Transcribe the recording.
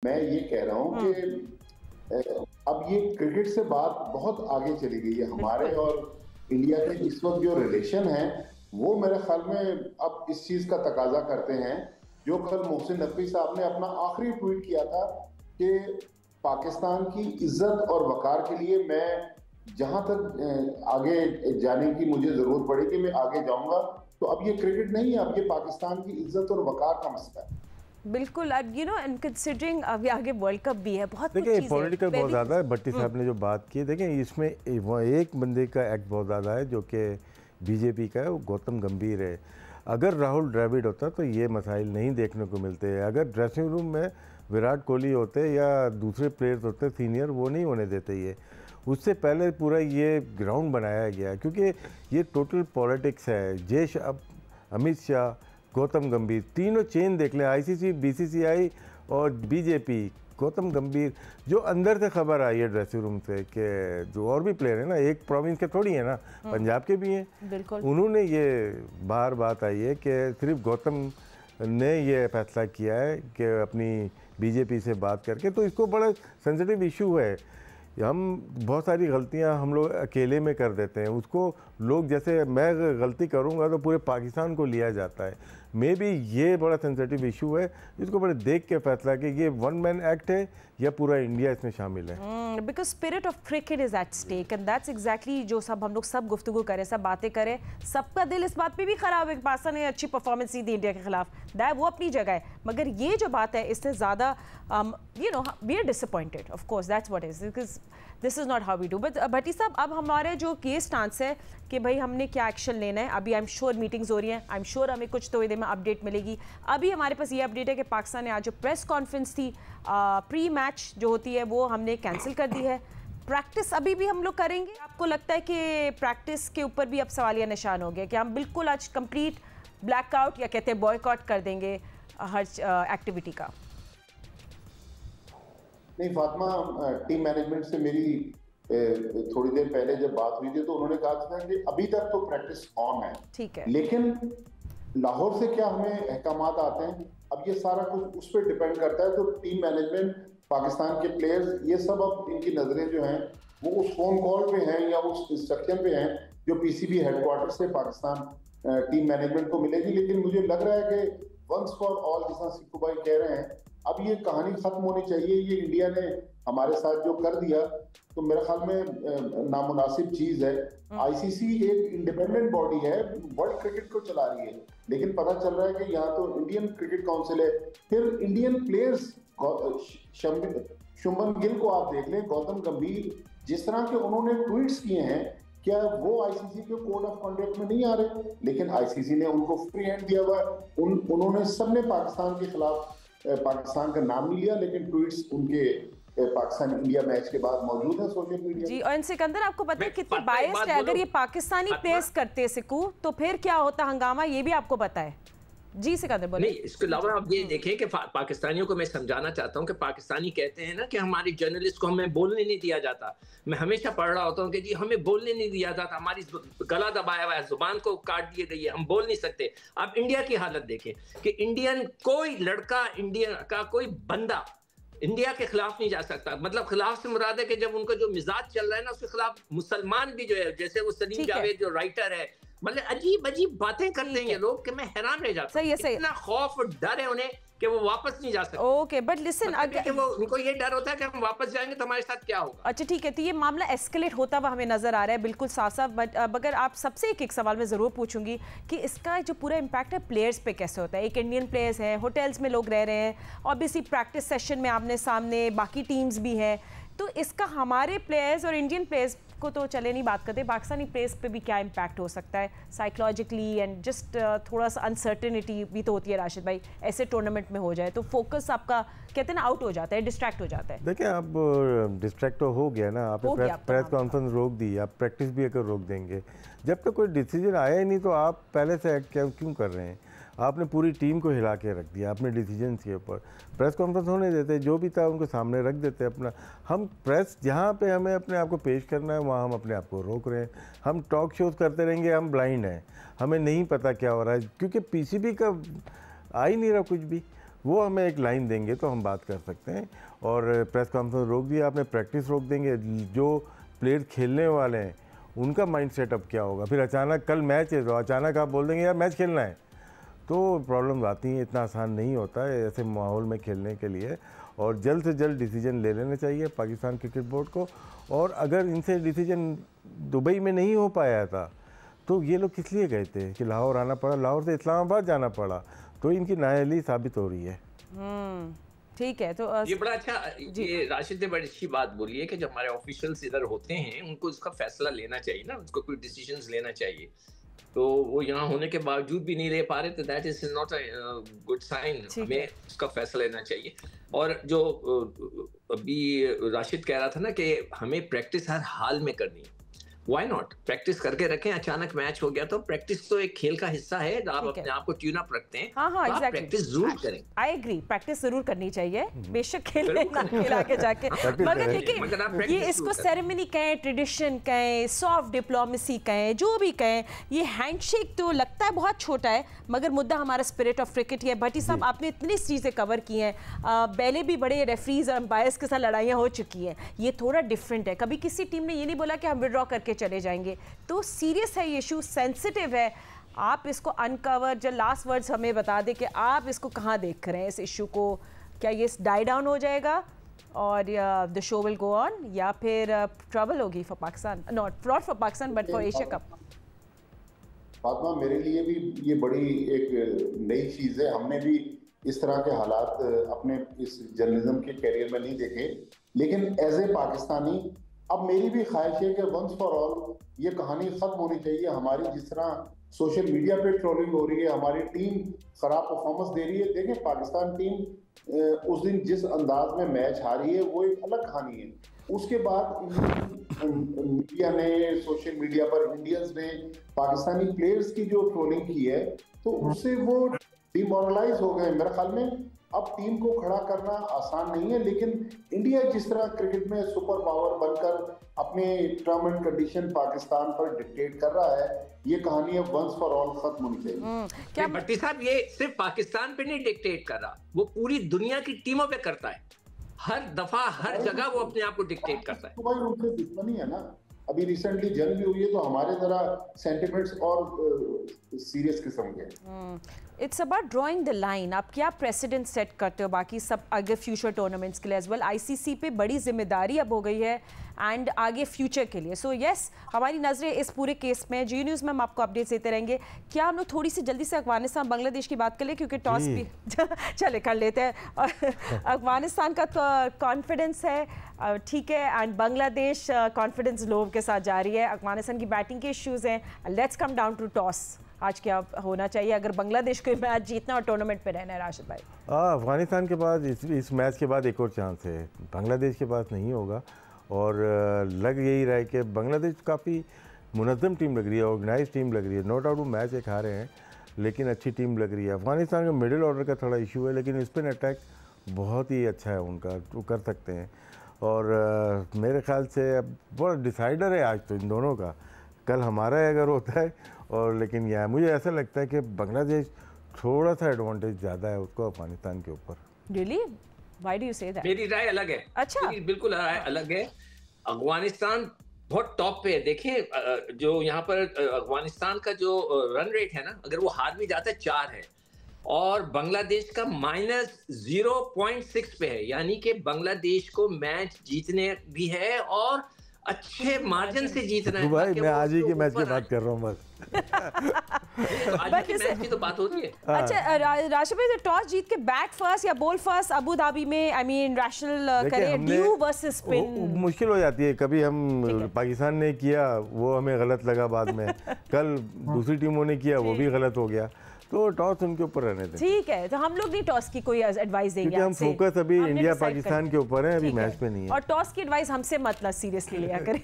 मैं ये कह रहा हूँ कि अब ये क्रिकेट से बात बहुत आगे चली गई है। हमारे और इंडिया के इस वक्त जो रिलेशन है वो मेरे ख्याल में अब इस चीज का तकाजा करते हैं। जो कल मोहसिन नकवी साहब ने अपना आखिरी ट्वीट किया था कि पाकिस्तान की इज्जत और वकार के लिए मैं जहां तक आगे जाने की मुझे जरूरत पड़ेगी मैं आगे जाऊंगा। तो अब ये क्रिकेट नहीं है, अब ये पाकिस्तान की इज्जत और वकार का मसला है। बिल्कुल, यू नो, एंड कंसिडरिंग अभी आगे वर्ल्ड कप भी है, बहुत कुछ देखिए चीजें पॉलिटिकल बहुत ज़्यादा है। भट्टी साहब ने जो बात की, देखें इसमें एक बंदे का एक्ट बहुत ज़्यादा है जो कि बीजेपी का है, वो गौतम गंभीर है। अगर राहुल द्रविड़ होता तो ये मसाइल नहीं देखने को मिलते। अगर ड्रेसिंग रूम में विराट कोहली होते या दूसरे प्लेयर्स होते सीनियर, वो नहीं होने देते ये। उससे पहले पूरा ये ग्राउंड बनाया गया क्योंकि ये टोटल पॉलिटिक्स है। अमित शाह, गौतम गंभीर, तीनों चेन देख लें, आईसीसी, बीसीसीआई और बीजेपी। गौतम गंभीर जो अंदर से खबर आई है ड्रेसिंग रूम से कि जो और भी प्लेयर है ना, एक प्रोविंस के थोड़ी है ना, पंजाब के भी हैं, उन्होंने ये बाहर बात आई है कि सिर्फ गौतम ने ये फैसला किया है कि अपनी बीजेपी से बात करके। तो इसको बड़ा सेंसिटिव इशू है। हम बहुत सारी गलतियां हम लोग अकेले में कर देते हैं, उसको लोग, जैसे मैं गलती करूंगा तो पूरे पाकिस्तान को लिया जाता है। मे बी ये बड़ा सेंसिटिव इशू है, इसको बड़े देख के फैसला कि ये वन मैन एक्ट है या पूरा इंडिया इसमें शामिल है। Because spirit of cricket is at stake and that's exactly जो सब हम लोग सब गुफ्तगू करें, सब बातें करें, सबका दिल इस बात पे भी खराब है कि पाकिस्तान ने अच्छी परफॉर्मेंस नहीं दी इंडिया के खिलाफ, दैट वो अपनी जगह है। मगर ये जो बात है इससे ज़्यादा you know we are disappointed, of course that's what is, because this is not how we do. But Bhatti sahab, अब हमारे जो केस स्टांस है कि भाई हमने क्या एक्शन लेना है, अभी आई एम श्योर मीटिंग्स हो रही हैं, आई एम श्योर हमें कुछ तो देर में अपडेट मिलेगी। अभी हमारे पास ये अपडेट है कि पाकिस्तान ने आज जो प्रेस कॉन्फ्रेंस थी प्री मैच जो होती है वो हमने कैंसिल कर दी है। प्रैक्टिस अभी भी हम लोग करेंगे। आपको लगता है कि प्रैक्टिस के ऊपर भी अब सवालिया निशान हो गया कि हम बिल्कुल आज कंप्लीट ब्लैकआउट या कहते हैं बॉयकॉट कर देंगे हर एक्टिविटी का? नहीं फातिमा, टीम मैनेजमेंट से मेरी थोड़ी देर पहले जब बात हुई थी तो उन्होंने कहा था कि अभी तक तो प्रैक्टिस ऑन है, ठीक है, लेकिन लाहौर से क्या हमें अहकामात आते हैं, अब ये सारा कुछ उस पर डिपेंड करता है। तो टीम मैनेजमेंट, पाकिस्तान के प्लेयर्स, ये सब अब इनकी नजरें जो हैं वो उस फोन कॉल पे हैं या उस इंस्ट्रक्शन पे हैं जो पीसीबी हेडक्वार्टर से पाकिस्तान टीम मैनेजमेंट को मिलेगी। लेकिन मुझे लग रहा है कि वंस फॉर ऑल, जैसा सिक्कू भाई कह रहे हैं, अब ये कहानी खत्म होनी चाहिए। ये इंडिया ने हमारे साथ जो कर दिया तो मेरे ख्याल में नामुनासिब चीज है। आईसीसी एक इंडिपेंडेंट बॉडी है, वर्ल्ड क्रिकेट को चला रही है, लेकिन पता चल रहा है कि यहाँ तो इंडियन क्रिकेट काउंसिल है। फिर इंडियन प्लेयर्स, शुभमन गिल को आप देख लें, गौतम गंभीर, जिस तरह के उन्होंने ट्वीट्स किए हैं, क्या वो आईसीसी के कोड ऑफ कंडक्ट में नहीं आ रहे? लेकिन आईसीसी ने उनको फ्री हैंड दिया हुआ। उन्होंने सबने पाकिस्तान के खिलाफ पाकिस्तान का नाम नहीं लिया, लेकिन ट्वीट्स उनके पाकिस्तान इंडिया मैच के बाद मौजूद है सोशल मीडिया जी। और सिकंदर, आपको पता है कितनी बायस्ड है? अगर ये पाकिस्तानी प्लेयर्स करते सिकू तो फिर क्या होता हंगामा, ये भी आपको पता है? जी सिकंदर बोलिए। नहीं, इसके अलावा आप ये देखें कि पाकिस्तानियों को मैं समझाना चाहता हूं कि पाकिस्तानी कहते हैं ना कि हमारी जर्नलिस्ट को हमें बोलने नहीं दिया जाता। मैं हमेशा पढ़ रहा होता हूं कि जी हमें बोलने नहीं दिया जाता, हमारी गला दबाया हुआ है, जुबान को काट दिए गई है, हम बोल नहीं सकते। आप इंडिया की हालत देखें कि इंडियन कोई लड़का, इंडिया का कोई बंदा इंडिया के खिलाफ नहीं जा सकता। मतलब खिलाफ से मुराद है कि जब उनका जो मिजाज चल रहा है ना उसके खिलाफ मुसलमान भी जो है, जैसे वो सलीम जावेद जो राइटर है, मतलब अजीब अजीब बातें करते हैं ये लोग कि मैं हैरान रह जाता हूं। इतना खौफ और डर है उन्हें कि वो वापस नहीं जा सकते। ओके, बट लिसन, अगर वो उनको ये डर होता है कि हम वापस जाएंगे तो हमारे साथ क्या होगा। अच्छा ठीक है, तो ये मामला एस्केलेट होता हुआ हमें नजर आ रहा है बिल्कुल साफ साफ। बट अगर आप सबसे एक सवाल मैं ज़रूर पूछूंगी कि इसका जो पूरा इम्पैक्ट है प्लेयर्स पे कैसे होता है? एक इंडियन प्लेयर्स हैं, होटल्स में लोग रह रहे हैं, ऑब्वियसली प्रैक्टिस सेशन में आमने सामने बाकी टीम्स भी हैं, तो इसका हमारे प्लेयर्स और इंडियन प्लेयर्स को तो चले नहीं बात करते, पाकिस्तानी प्लेयर्स पे भी क्या इम्पैक्ट हो सकता है साइकोलॉजिकली एंड जस्ट थोड़ा सा अनसर्टेनिटी भी तो होती है राशिद भाई, ऐसे टूर्नामेंट में हो जाए तो फोकस आपका कहते हैं ना आउट हो जाता है, डिस्ट्रैक्ट हो जाता है। देखिए आप डिस्ट्रैक्ट तो हो गया ना, आपने प्रेस कॉन्फ्रेंस रोक दी, आप प्रैक्टिस भी अगर रोक देंगे, जब तक कोई डिसीजन आया ही नहीं तो आप पहले से एक्ट क्यों कर रहे हैं? आपने पूरी टीम को हिला के रख दिया अपने डिसीजन के ऊपर। प्रेस कॉन्फ्रेंस होने देते, जो भी था उनको सामने रख देते अपना। हम प्रेस जहाँ पे हमें अपने आप को पेश करना है वहाँ हम अपने आप को रोक रहे हैं। हम टॉक शोज करते रहेंगे, हम ब्लाइंड हैं, हमें नहीं पता क्या हो रहा है, क्योंकि पीसीबी का आ ही नहीं रहा कुछ भी। वो हमें एक लाइन देंगे तो हम बात कर सकते हैं। और प्रेस कॉन्फ्रेंस रोक दिया आपने, प्रैक्टिस रोक देंगे, जो प्लेयर खेलने वाले हैं उनका माइंड सेटअप क्या होगा? फिर अचानक कल मैच है तो अचानक आप बोल देंगे यार मैच खेलना है, तो प्रॉब्लम आती है। इतना आसान नहीं होता है ऐसे माहौल में खेलने के लिए, और जल्द से जल्द डिसीजन ले लेना चाहिए पाकिस्तान क्रिकेट बोर्ड को। और अगर इनसे डिसीजन दुबई में नहीं हो पाया था तो ये लोग किस लिए गए थे कि लाहौर आना पड़ा, लाहौर से इस्लामाबाद जाना पड़ा, तो इनकी नाअहली साबित हो रही है। ठीक है, तो ये बड़ा अच्छा, ये राशिद ने बड़ी अच्छी बात बोली है कि जब हमारे ऑफिशियल्स इधर होते हैं उनको इसका फैसला लेना चाहिए ना, उसको कोई डिसीजंस लेना चाहिए, तो वो यहाँ होने के बावजूद भी नहीं ले पा रहे, तो that is not a good sign. हमें उसका फैसला लेना चाहिए। और जो अभी राशिद कह रहा था ना कि हमें प्रैक्टिस हर हाल में करनी है, व्हाई नॉट प्रैक्टिस करके रखें। अचानक मैच हो गया तो प्रैक्टिस तो एक खेल का हिस्सा है, आप अपने आप को ट्यून अप रखते हैं। हाँ, तो आप प्रैक्टिस जरूर करें। आई एग्री, प्रैक्टिस जरूर करनी चाहिए, बेशक खेले ना खेला के जाके, मगर देखिए ये इसको सेरेमनी कहें, ट्रेडिशन कहें, सॉफ्ट डिप्लोमेसी कहें, जो भी कहें, ये हैंडशेक तो लगता है बहुत छोटा है, मगर मुद्दा हमारा स्पिरिट ऑफ क्रिकेट है। भट्टी साहब आपने इतनी चीज़ें कवर की हैं, पहले भी बड़े रेफरीज और अंपायर्स के साथ लड़ाइयाँ हो चुकी हैं, ये थोड़ा डिफरेंट है। कभी किसी टीम ने ये नहीं बोला कि हम विड्रॉ करके चले जाएंगे, तो सीरियस है ये इशू, सेंसिटिव है। आप इसको अनकवर, जो लास्ट वर्ड्स हमें बता दें कि आप इसको कहाँ देख रहे हैं इस इशू को, क्या ये डाई डाउन हो जाएगा और the show will go on, या फिर ट्रबल होगी for Pakistan, not for Pakistan but for Asia cup? Fatima, मेरे लिए भी ये बड़ी एक नई चीज़ है, हमने भी इस तरह के हालात अपने इस जर्नलिज्म के कैरियर में नहीं देखे, लेकिन एज ए पाकिस्तानी अब मेरी भी ख्वाहिश है कि वंस फॉर ऑल ये कहानी खत्म होनी चाहिए। हमारी जिस तरह सोशल मीडिया पे ट्रोलिंग हो रही है, हमारी टीम खराब परफॉर्मेंस दे रही है। देखें पाकिस्तान टीम उस दिन जिस अंदाज में मैच हारी है वो एक अलग कहानी है। उसके बाद मीडिया ने, सोशल मीडिया पर इंडियंस ने पाकिस्तानी प्लेयर्स की जो ट्रोलिंग की है, तो उससे वो डिमोरलाइज हो गए। मेरे ख्याल में अब टीम को खड़ा करना आसान नहीं है, लेकिन इंडिया जिस तरह क्रिकेट में सुपर पावर बनकर अपने टर्म एंड कंडीशन पाकिस्तान पर डिक्टेट कर रहा है, ये कहानी अब वंस फॉर ऑल खत्म होनी चाहिए। क्या भट्टी साहब, ये सिर्फ पाकिस्तान पे नहीं डिक्टेट कर रहा, वो पूरी दुनिया की टीमों पे करता है। हर दफा हर जगह वो अपने आप को डिक्टेट करता है। तो भाई उनसे दुश्मनी है ना, अभी रिसेंटली जंग भी हुई है, तो हमारे तरह सेंटिमेंट्स और सीरियस किस्म के। It's about drawing the line. आप क्या प्रेसिडेंट सेट करते हो बाकी सब आगे फ्यूचर टूर्नामेंट्स के लिए एज वेल? आईसीसी पे बड़ी जिम्मेदारी अब हो गई है एंड आगे फ्यूचर के लिए। सो यस, हमारी नज़रें इस पूरे केस में जी न्यूज़ में हम आपको अपडेट्स देते रहेंगे। क्या हम लोग थोड़ी सी जल्दी से अफगानिस्तान बांग्लादेश की बात कर लें, क्योंकि टॉस भी चले कर लेते हैं। और अफगानिस्तान का कॉन्फिडेंस है ठीक है, एंड बांग्लादेश कॉन्फिडेंस लो के साथ जा रही है। अफगानिस्तान की बैटिंग के इश्यूज़ हैं। Let's come down to toss, आज क्या होना चाहिए अगर बांग्लादेश को मैच जीतना और टूर्नामेंट पे रहना है? राशिद भाई, अफगानिस्तान के पास इस मैच के बाद एक और चांस है, बांग्लादेश के पास नहीं होगा। और लग यही रहा है कि बांग्लादेश काफ़ी मुनज़्ज़म टीम लग रही है, ऑर्गेनाइज टीम लग रही है। नो डाउट वो मैच एक हारे हैं, लेकिन अच्छी टीम लग रही है। अफगानिस्तान का मिडिल ऑर्डर का थोड़ा इशू है, लेकिन स्पिन अटैक बहुत ही अच्छा है उनका, वो कर सकते हैं। और मेरे ख्याल से अब बहुत डिसाइडर है आज तो इन दोनों का, कल हमारा अगर होता है। और लेकिन यह मुझे ऐसा लगता है कि बांग्लादेश थोड़ा सा एडवांटेज ज़्यादा है उसको अफगानिस्तान के ऊपर। Really? Why do you say that? मेरी राय अलग है। अच्छा, मेरी बिल्कुल राय अलग है। अफगानिस्तान बहुत टॉप पे है। देखिए जो यहाँ पर अफगानिस्तान का जो रन रेट है ना, अगर वो हार भी जाता है 4 है, और बांग्लादेश का -0.6 पे है, यानी कि बांग्लादेश को मैच जीतने भी है और अच्छे मार्जिन से जीतना है। भाई मैं आज ही के मैच की बात कर रहा हूँ बस। आज के मैच की तो बात होती है। अच्छा राशिद भाई, टॉस जीत के बैट फर्स्ट या बॉल फर्स्ट अबू धाबी में, आई मीन रैशनल करें ड्यू वर्सेस स्पिन, मुश्किल हो जाती है। कभी हम पाकिस्तान ने किया, वो हमें गलत लगा, बाद में कल दूसरी टीमों ने किया, वो भी गलत हो गया, तो टॉस उनके ऊपर रहने दें। ठीक है, तो हम लोग नहीं टॉस की कोई एडवाइस देंगे, क्योंकि हम फोकस अभी इंडिया पाकिस्तान के ऊपर है, अभी मैच पे नहीं है। और टॉस की एडवाइस हमसे मत सीरियसली लिया करें।